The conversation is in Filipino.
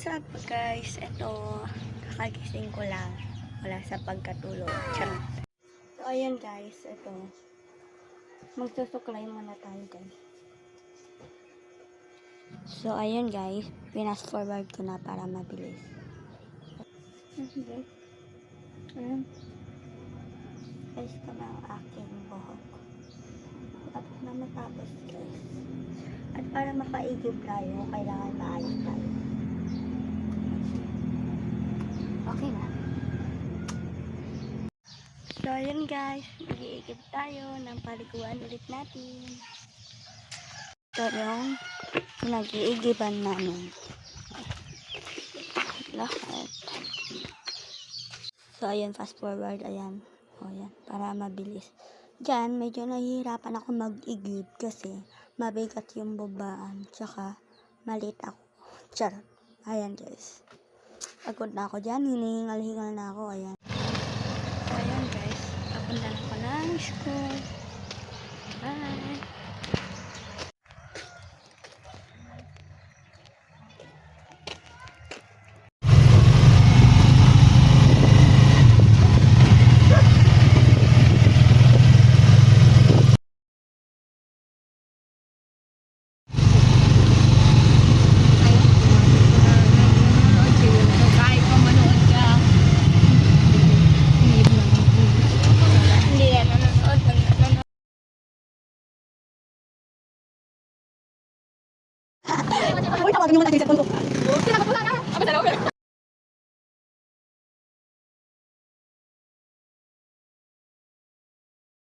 What's up guys? Ito, kakagising ko lang. Wala sa pagkatulog. Charot. So, ayan guys. Ito. Magsusuklay muna tayo guys. So, ayan guys. Pinas forward ko na para mabilis. Ayan. Guys ko na ang aking buhok. Tapos na matapos guys. At para makaigib tayo, kailangan maayos tayo. Okay na. So, ayun guys. Mag-iigib tayo ng paliguan ulit natin. Ito yung nag-iigiban namin. Lahat. So, ayun. Fast forward. Ayan. O, ayan. Para mabilis. Diyan, medyo nahihirapan ako mag-igib kasi mabigat yung babaan. Tsaka, malit ako. Charot. Ayan guys. Pagod na ako dyan. Hinihingal-hingal na ako. Ayan. So, ayan guys. Papunta na ako ng school. Bye! Uy, tawagin mo na sa cellphone ko.